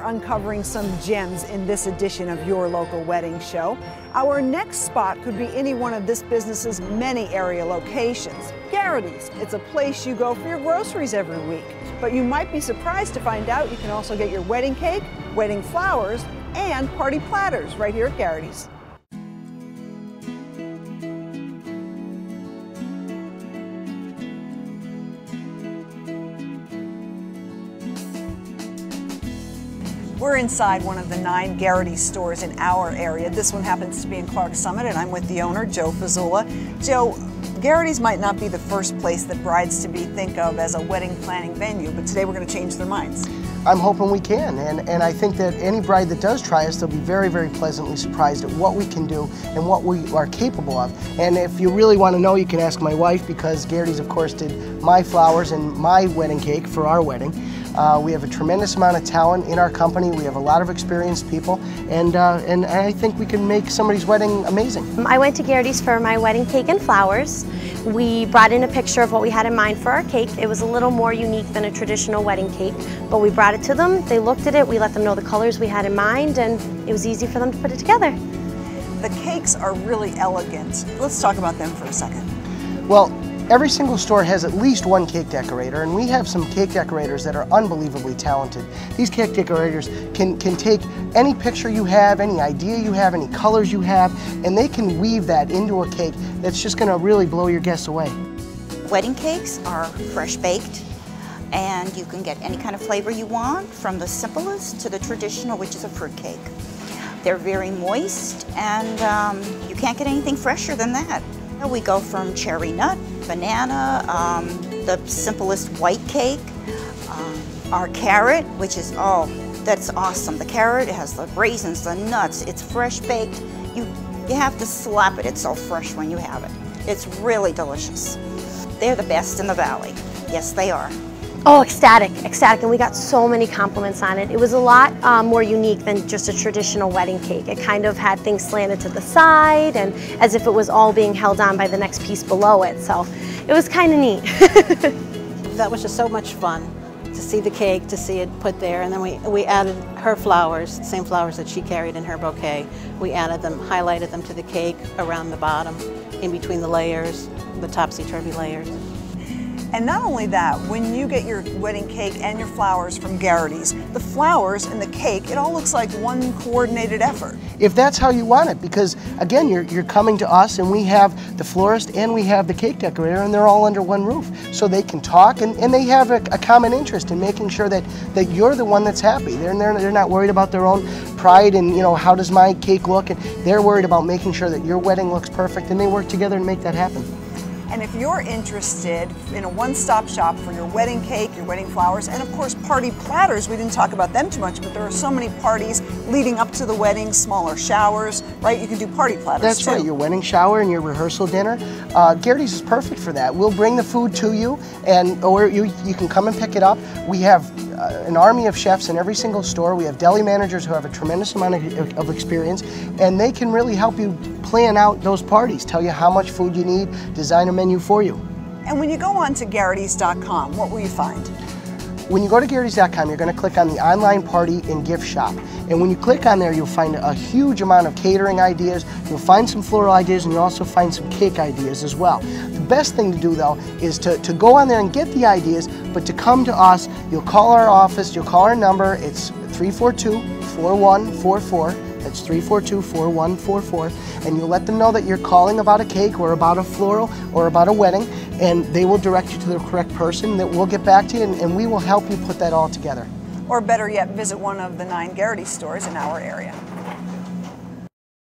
uncovering some gems in this edition of Your Local Wedding Show. Our next spot could be any one of this business's many area locations. Gerrity's, it's a place you go for your groceries every week. But you might be surprised to find out you can also get your wedding cake, wedding flowers, and party platters right here at Gerrity's. We're inside one of the 9 Gerrity stores in our area. This one happens to be in Clark Summit, and I'm with the owner, Joe Fazzula. Joe, Gerrity's might not be the first place that brides-to-be think of as a wedding planning venue, but today we're going to change their minds. I'm hoping we can, and I think that any bride that does try us, they'll be very, very pleasantly surprised at what we can do and what we are capable of. And if you really want to know, you can ask my wife, because Gerrity's, of course, did my flowers and my wedding cake for our wedding. We have a tremendous amount of talent in our company. We have a lot of experienced people, and I think we can make somebody's wedding amazing. I went to Gerrity's for my wedding cake and flowers. We brought in a picture of what we had in mind for our cake. It was a little more unique than a traditional wedding cake, but we brought it to them, they looked at it, we let them know the colors we had in mind, and it was easy for them to put it together. The cakes are really elegant. Let's talk about them for a second. Well, every single store has at least one cake decorator, and we have some cake decorators that are unbelievably talented. These cake decorators can take any picture you have, any idea you have, any colors you have, and they can weave that into a cake that's just going to really blow your guests away. Wedding cakes are fresh baked, and you can get any kind of flavor you want, from the simplest to the traditional, which is a fruit cake. They're very moist, and you can't get anything fresher than that. We go from cherry nut, banana, the simplest white cake, our carrot, which is, oh, that's awesome. The carrot, it has the raisins, the nuts, it's fresh baked. You have to slap it, it's so fresh when you have it. It's really delicious. They're the best in the valley. Yes, they are. Oh, ecstatic, and we got so many compliments on it. It was a lot more unique than just a traditional wedding cake. It kind of had things slanted to the side, and as if it was all being held on by the next piece below it, so it was kind of neat. That was just so much fun to see the cake, to see it put there, and then we added her flowers, the same flowers that she carried in her bouquet. We added them, highlighted them to the cake around the bottom, in between the layers, the topsy-turvy layers. And not only that, when you get your wedding cake and your flowers from Gerrity's, the flowers and the cake, it all looks like one coordinated effort. If that's how you want it, because again, you're coming to us, and we have the florist and we have the cake decorator, and they're all under one roof. So they can talk, and they have a common interest in making sure that you're the one that's happy. They're not worried about their own pride and, you know, how does my cake look, and they're worried about making sure that your wedding looks perfect, and they work together to make that happen. And if you're interested in a one-stop shop for your wedding cake, your wedding flowers, and of course party platters, we didn't talk about them too much, but there are so many parties leading up to the wedding, smaller showers, right? You can do party platters That's too. right, your wedding shower and your rehearsal dinner. Gerrity's is perfect for that. We'll bring the food to you, or you can come and pick it up. We have an army of chefs in every single store. We have deli managers who have a tremendous amount of experience, and they can really help you plan out those parties, tell you how much food you need, design a menu for you. And when you go on to Gerritys.com, what will you find? When you go to Gerritys.com, you're going to click on the online party and gift shop. And when you click on there, you'll find a huge amount of catering ideas, you'll find some floral ideas, and you'll also find some cake ideas as well. The best thing to do, though, is to go on there and get the ideas, but to come to us, you'll call our office, you'll call our number, it's 342-4144. That's 342-4144, and you'll let them know that you're calling about a cake or about a floral or about a wedding, and they will direct you to the correct person. That we'll get back to you, and we will help you put that all together. Or better yet, visit one of the 9 Gerrity stores in our area.